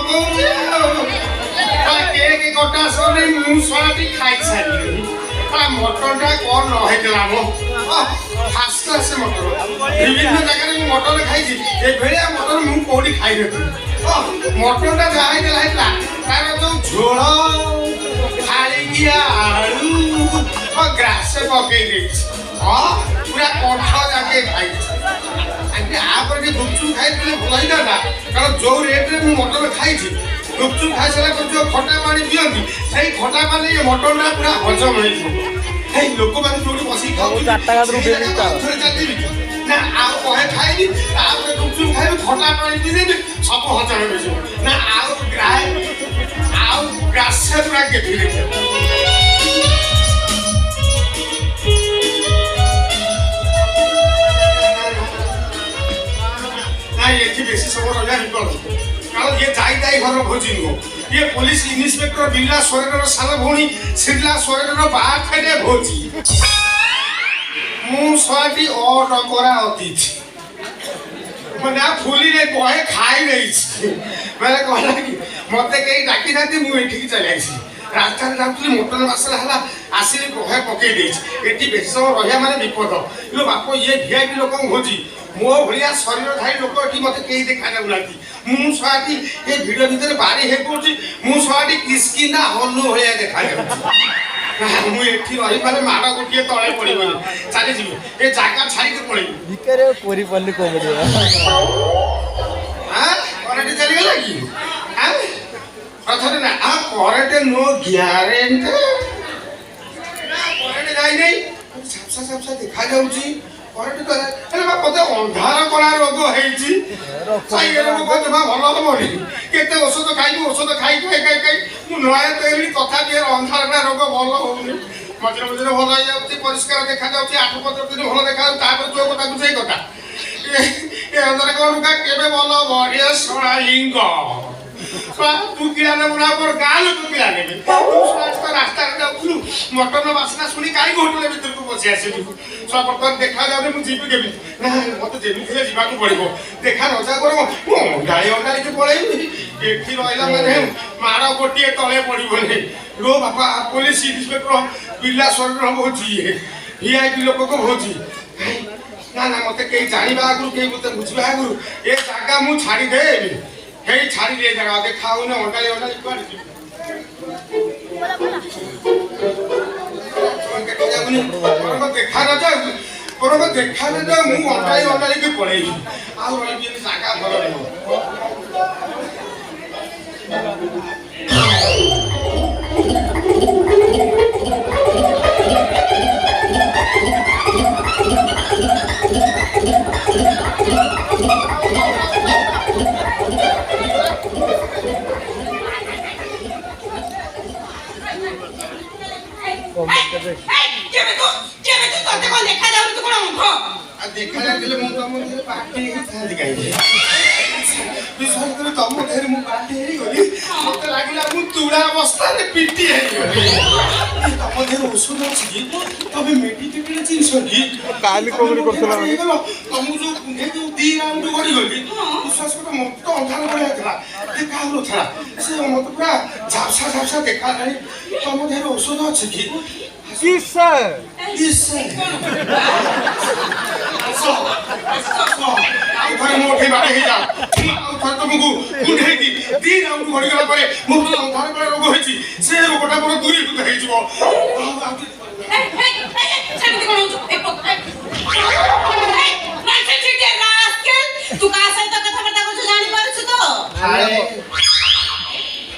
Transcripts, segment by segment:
ପକଉଛି ଆଉ କେକ୍ କଟା ସରି ମୁଁ ଶଳାଟି ଖାଇସାରିଲିଣି। ମଟନଟା କ'ଣ ନ ହେଇଥିଲା ମୋ ଫାଷ୍ଟ କ୍ଲାସ ମଟନ। ବିଭିନ୍ନ ଜାଗାରେ ମୁଁ ମଟନ ଖାଇଛି, ଏଭଳିଆ ମଟନ ମୁଁ କୋଉଠି ଖାଇନଥିଲି। ମଟନଟା ଯାହା ହେଇଥିଲା ହେଇଥିଲା, ତାର ଯୋଉ ଝୋଳ ଖାଳିକିଆ ଆଳୁ ଗ୍ରାସ ପକେଇ ଦେଇଛି, ପୁରା କଣ୍ଠ ଯାକେ ଖାଇଛି। ଆପରେ ଟିକେ ଗୁପଚୁପ ଖାଇଥିଲେ ଭଲ ହେଇଥାନ୍ତା, କାରଣ ଯୋଉ ରେଟରେ ମୁଁ ମଟନ ଖାଇଛି, ଗୁପଚୁପ ଖାଇସାରିଲା ପରେ ଯୋଉ ଖଟା ପାଣି ପିଅନ୍ତି, ସେଇ ଖଟା ପାଣି ମଟନଟା ପୁରା ହଜମ ହେଇଯିବ। ଏଇ ଲୋକମାନେ ଯୋଉଠି ବସିକି ଖାଉଛନ୍ତି ନା ଆଉ କହେ ଖାଇବି, ତାପରେ ଗୁପଚୁପ ଖାଇବି, ଖଟା ପାଣି ପିଇଦେବି, ସବୁ ହଜମ ହେଇଯିବ ନା ଆଉ ଗ୍ରାସ ପୁରା କେଠି ଦେଖିବ। ଏଠି ବେଶୀ ସମୟ ରହିବା ବିପଦ, କାରଣ ଇଏ ଯାଇ ଘର ଭୋଜି ନୁହଁ, ଇଏ ପୋଲିସ ଇନ୍ସପେକ୍ଟର ବିର୍ଲା ସୋରେନର ସାନ ଭଉଣୀ ଶ୍ରୀଲା ସୋରେନର ବାହାଘର ଭୋଜି। ମୁଁ ଶଳାଟି ଅଟକରା ଅତିଥି, ନା ଫୁଲିରେ ବହେ ଖାଇ ଦେଇଛି। ମାନେ କହିଲା କି ମତେ କେହି ଡାକି ନାହାନ୍ତି, ମୁଁ ଏଠିକି ଚାଲି ଆସିଛି। ରାସ୍ତାରେ ଯାଉଥିଲି, ମଟନ ବାସନା ହେଲା, ଆସିଲି ବହେ ପକେଇ ଦେଇଛି। ଏଠି ବେଶୀ ସମୟ ରହିବା ମାନେ ବିପଦ। ଇଲୋ ବାପ, ଇଏ ଭିଆଇପି ଲୋକଙ୍କ ଭୋଜି, ମୋ ଭଳିଆ ଶରୀରଧାରୀ ଲୋକ ଏଠି ମତେ କେହି ଦେଖାଯାଉନାହାନ୍ତି। ମୁଁ ଶଳାଟି ଏ ଭିଡ ଭିତରେ ବାରି ହେଇ ପଡୁଛି, ମୁଁ ଶଳାଟି କିସ୍କିନା ହନୁ ଭଳିଆ ଦେଖାଯାଉଛି। ମୁଁ ଏଠି ରହିପାରେ, ମାଡ଼ ଗୋଟିଏ ତଳେ ପଡିବନି, ଚାଲିଯିବି, ଏ ଜାଗା ଛାଡ଼ିକି ପଳେଇବି। କରେଣ୍ଟ ଚାଲିଗଲା କି? କଥାରେ ନା କରେଣ୍ଟ ନୋ ଗ୍ୟାରେଣ୍ଟି, କରେଣ୍ଟ ଯାଇନାହିଁ, ଝାପସା ଝାପସା ଦେଖାଯାଉଛି। ମତେ ଅନ୍ଧାର କଳା ରୋଗ ହେଇଛି, ଭଲ ହବନି। କେତେ ଔଷଧ ଖାଇବି, ଔଷଧ ଖାଇ ମୁଁ ନୂଆ ତଥାପି ଅନ୍ଧାର କଳା ରୋଗ ଭଲ ହଉନି। ମଝିରେ ମଝିରେ ଭଲ ହେଇଯାଉଛି, ପରିଷ୍କାର ଦେଖାଯାଉଛି, 8-15 ଦିନ ଭଲ ଦେଖାଯାଉଛି, ତାପରେ ଯୋଉ କଥାକୁ ସେଇ କଥା। ଏ ଅନ୍ଧାର କଳା କେବେ ଭଲ ହବ? ଏ ଶଳା ଲିଙ୍ଗ ତୁ କିଣା ନେବୁ ନା ମୋର ଗାଁ ଲୋକ କିଣା ନେବେ? ରାସ୍ତାରେ ଯାଉଥିଲୁ, ମଟନ ବାସ୍ନା ଶୁଣି କାହିଁକି ହୋଟେଲ ଭିତରକୁ ବସି ଆସିଲୁ? ବର୍ତ୍ତମାନ ଦେଖାଯାଉନି, ମୁଁ ଯିବି କେମିତି? ନା ମତେ ଯେମିତି ହେଲେ ଯିବାକୁ ପଡିବ। ଦେଖା ନଜା କର, ମୁଁ ଅଣ୍ଡାଳିକି ପଳେଇବି। ଏଠି ରହିଲା ମାନେ ମାଡ଼ ଗୋଟିଏ ତଳେ ପଡିବନି। ଲୋ ବାପା, ପୋଲିସ ଇନ୍ସପେକ୍ଟର ବିର୍ଲା ସୋରେନର ଭୋଜି, ଭିଆଇପି ଲୋକଙ୍କ ଭୋଜି। ନା ନା, ମତେ କେହି ଜାଣିବା ଆଗରୁ, କେହି ମତେ ବୁଝିବା ଆଗରୁ ଏ ଜାଗା ମୁଁ ଛାଡ଼ିଦେବି। ହେଇ ଛାଡ଼ିଲି ଏ ଜାଗା, ଦେଖା ହଉନି, ଅଣ୍ଡାଳି କୁଆଡେ ଯିବି? ଦେଖା ନ ଯାଉ, ମୁଁ ଅଣ୍ଡାଳିକି ପଳେଇବି, ଆଉ ରହିବି ଜାଗା ଭଲ ନୁହଁ। ଦେଖାଯାଉଥିଲେ ମୁଁ ତମ ଦେହରେ ପାଟି ହେଇଥାନ୍ତି କାହିଁକି? ବିଶ୍ୱାସ କରି ତମ ଦେହରେ ମୁଁ ପାଟି ହେଇଗଲି, ମତେ ଲାଗିଲା ମୁଁ ତୁଳା ବସ୍ତାରେ ପିଟି ହେଇଗଲି। ତମ ଦେହରେ ଔଷଧ ଅଛି କି? ତମେ ମେଡିକେଟରେ ଜିନିଷ କି? କାଲି କମରି କରୁଥିଲା ହେଇଗଲ, ତମକୁ ଯୋଉ କୁଣ୍ଡେଇ ଯୋଉ 2 ରାଉଣ୍ଡ କରିଗଲି, ବିଶ୍ୱାସ କର ମତେ ତ ଅନ୍ଧାର ଭଳିଆ ଥିଲା, ଦେଖା ହଉନଥିଲା। ସେ ମତେ ପୁରା ଝାପସା ଝାପସା ଦେଖାଯାଏ। ତମ ଦେହରେ ଔଷଧ ଅଛି କି? ମୋଠି ବାଡି ହେଇଯାଅ, ତମକୁ କୁଣ୍ଡେଇକି 2 ରାଉଣ୍ଡ ଘଡ଼ିଗଲା ପରେ ମୋ ଅନ୍ଧାର କଳା ରୋଗ ହେଇଛି, ସେ ରୋଗଟା ମୋର ଦୂରୀଭୂତ ହେଇଯିବ।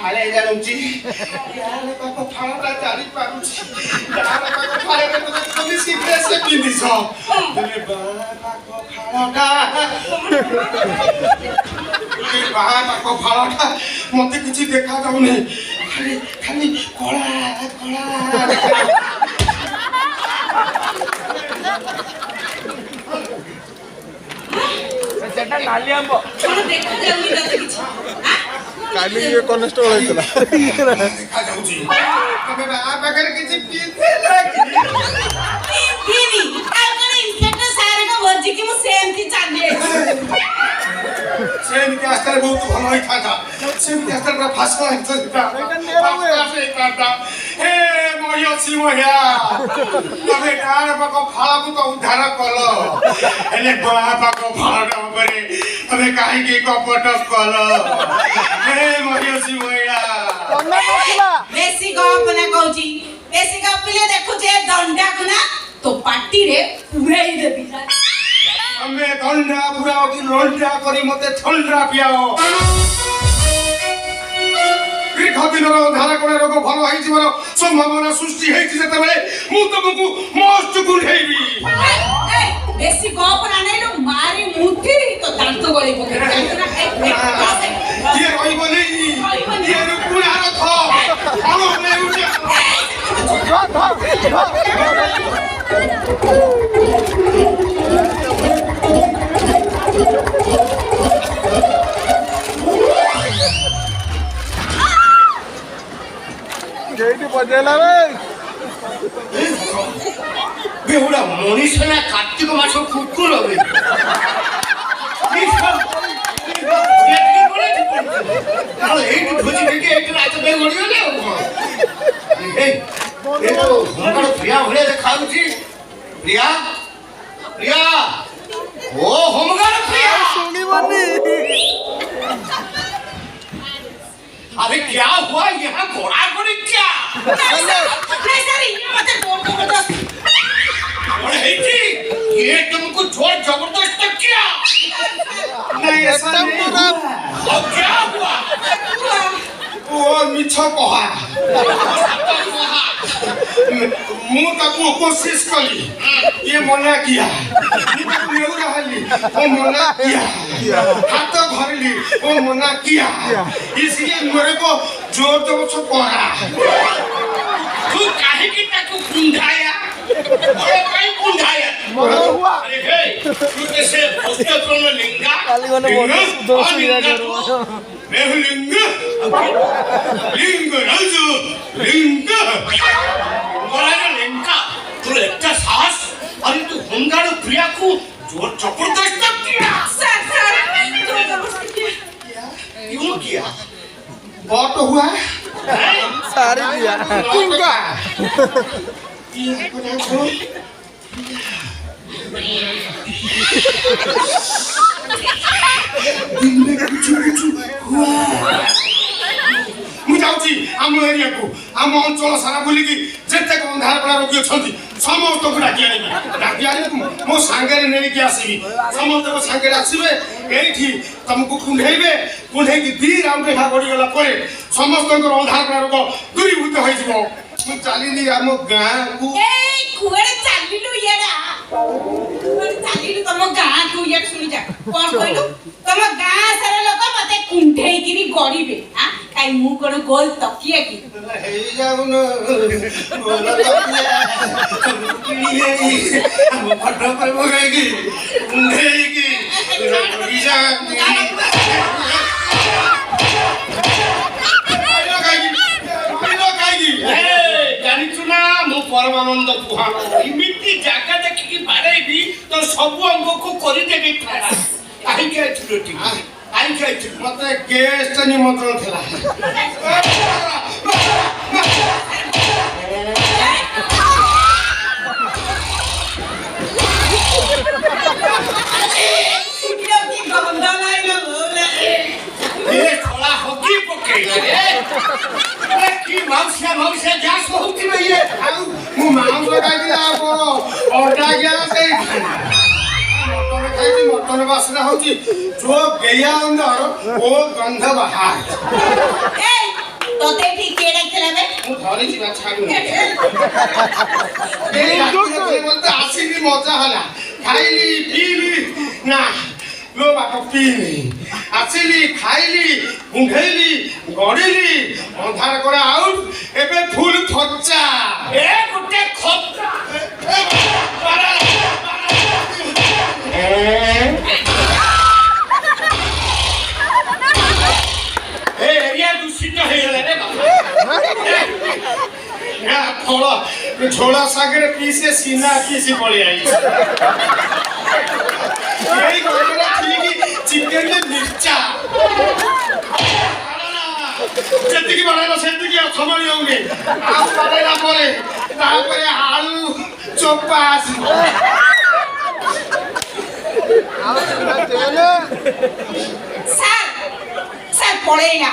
फाळे जाणुची याने पाको फाळा चाली पारुची याने पाको फाळे तो तुम्ही सिक्रेट से पिंदिस तने पाको फाळाटा ए पाको फाळाटा मते किछि देखा जाउनी खाली खाली कोळा कोळा सेटा नाली आंबो कोन देखा जाउनी तते किछि काली ये कॉन्स्टेबल होइतला देखा जाउची तबे आ पाखरे किछि पीथे लागी पीनी आ कोन इंस्पेक्टर सारे को भर्जी कि मु सेमती चाले ସେମିତି ଆସିଲେ ବହୁତ ଭଲ ହେଇଥାନ୍ତା ସେମିତି ଆସିଲେ ପୁରା ଫାଷ୍ଟ ହେଇଥାନ୍ତା ହେ ମହିଷୀ ମହିଆ ତମେ ଗାଁ ପାଖ ଫାଳକୁ ତ ଉଦ୍ଧାର କଲ ହେଲେ ଗାଁ ପାଖ ଫାଳ ଉପରେ ତମେ କାହିଁକି କପଟ କଲ ହେ ମହିଷୀ ମହିଆ ବେଶୀ ଗପନା କହୁଛି ବେଶୀ ଗପିଲେ ଦେଖୁଛେ ଦଣ୍ଡାକୁ ନା ତୋ ପାଟିରେ ପୁରେଇ ଦେବି ତମେ ଦଣ୍ଡା ପୁରାଅ କି ଲଣ୍ଡା କରି ମତେ ଥଣ୍ଡା ପିଆଅ ଦୀର୍ଘ ଦିନର ଧାରାକୋଣା ରୋଗ ଭଲ ହେଇଯିବାର ସମ୍ଭାବନା ସୃଷ୍ଟି ହେଇଛି ଯେତେବେଳେ ମୁଁ ତମକୁ ମସ୍ତ କୁଣ୍ଢେଇବି ବେଶୀ ଗପନା ନାଇଲୋ ମାରି ମୁଠି ତ ଦାନ୍ତ ଗଳି ପକେଇ ଇଏ ରହିବନି ଇଏ ରୁକୁଣା ରଥ ଅଣ ନେଉଛ କେଇଟି ବଜେଇଲା ବେହୁଡ଼ା ମଣିଷ ନା କାର୍ତ୍ତିକ ମାସ କୁକୁର ଏଇଠି ଭୋଜି ଦେଇକି ଏଇଠି ରାଜ ପାଇଁ ଗଡ଼ିଗଲେ ଆଉ କଣ ପ୍ରିୟା ଭଳିଆ ଦେଖାଯାଉଛି ପ୍ରିୟା ପ୍ରିୟା ଓ ହୋମଗାର ପ୍ରିୟା ଶୁଣିବନି अरे क्या हुआ यहाँ घोड़ा घोड़ी क्या ये तुमको जोर जबरदस्त किया नहीं ऐसा नहीं हुआ अब क्या हुआ वो मिछो कहा मुँह तक वो कोशिश करी ये मना किया वो मना किया हाथ भरली वो मना किया इसलिए मेरे को जोर जोर से कहा तू काहे की ताको कुंढाया अरे कहीं कुंढाया अरे हे तू कैसे पुस्तकों में लिंगा मैं हूँ लिंग लिंग राजू लिंग बोला लिंगा तू एक साहस अरे तू होमगार्ड प्रिया को जोर जबरदस्त किया क्यों किया बहुत हुआ सारी दिया किंगा ये पता छोड़ दिन में कुछ हुआ ମୁଁ ଯାଉଛି ଆମ ଏରିଆକୁ ଆମ ଅଞ୍ଚଳ ସାରା ବୁଲିକି ଯେତେକ ଅନ୍ଧାରପଡ଼ା ରୋଗୀ ଅଛନ୍ତି ସମସ୍ତଙ୍କୁ ଡାକି ଆଣିବି ଡାକି ଆଣିବି ମୋ ସାଙ୍ଗରେ ନେଇକି ଆସିବି ସମସ୍ତଙ୍କ ସାଙ୍ଗରେ ଆସିବେ ଏଇଠି ତମକୁ କୁଣ୍ଢେଇବେ କୁଣ୍ଢେଇକି 2 ରାଉଣ୍ଡ ଲେଖା ଗଡ଼ିଗଲା ପରେ ସମସ୍ତଙ୍କର ଅନ୍ଧାରପଡ଼ା ରୋଗ ଦୂରୀଭୂତ ହେଇଯିବ ମୁଁ ଚାଲିଲି ଆମ ଗାଁକୁ କୁଆଡ଼େ ଚାଲିଲୁ ଇଆଡ଼ା କୁଆଡ଼େ ଚାଲିଲୁ ତମ ଗାଁକୁ ଇଆଡ଼େ ଶୁଣି ଯା କଣ କହିଲୁ ତମ ଗାଁ ସାରା ଲୋକ ମତେ କୁଣ୍ଢେଇକିରି ଗଡ଼ିବେ କାଇଁ ମୁଁ କଣ ଗୋଲ ତକିଆ କି ହେଇଯାଉନ ଗୋଲ ତକିଆ ଆମ ଫଟୋ ଉପରେ ପକାଇକି କୁଣ୍ଢେଇକି ଜାଣିଛୁ ନା ମୁଁ ପରମାନନ୍ଦ ପୁହାଣ ଏମିତି ଜାଗା ଦେଖିକି ବାଡ଼େଇବି ତ ସବୁ ଅଙ୍ଗକୁ କରିଦେବି କାହିଁକି ଆଇଥିଲୁ ଏଠି କାହିଁକି ଆଇଥିଲୁ ମତେ ଗେଷ୍ଟ ନିମନ୍ତ୍ରଣ ଥିଲା ହକି ପକେଇଲା କି ମାଉସିଆ ମାଉସିଆ ଗ୍ୟାସ ହଉଛି ଇଏ ଆଉ ମୁଁ ମାଉସ ଖାଇଥିଲି ଆଉ କଣ ଅଣ୍ଡା ଗ୍ୟାସ ଖାଇଛି ମଟନ ବାସ୍ନା ହଉଛି ଯୋ ଗେୟା ଅନ୍ଦର ଓ ଗନ୍ଧ ବାହାର ତତେ ଏଠି କିଏ ଡାକିଥିଲା ବେ ମୁଁ ଧରିଛି ନା ଛାଡୁନି ଆସିଲି ମଜା ହେଲା ଖାଇଲି ପିଇଲି ନା लो बाप पीनी आसिली खाइली कुंढेइली गड़िली अंधार करा आउट एबे फुल फच्चा ए गुटे खच्चा ए एरिया दूषित हो गला रे बाबा ना थोड़ा छोड़ा सागरे पीसे सीना पीसी पड़ी आई यही घटना ठीक चिकन में मिर्चा ଯେତିକି ବାଡ଼େଇଲ ସେତିକି ଆଉ ସମ୍ଭାଳି ହଉନି ଆଉ ବାଡ଼େଇଲା ପରେ ତାପରେ ଆଳୁ ଚୋପା ଆସିବ ସାର୍ ସାର୍ ପଳେଇଲା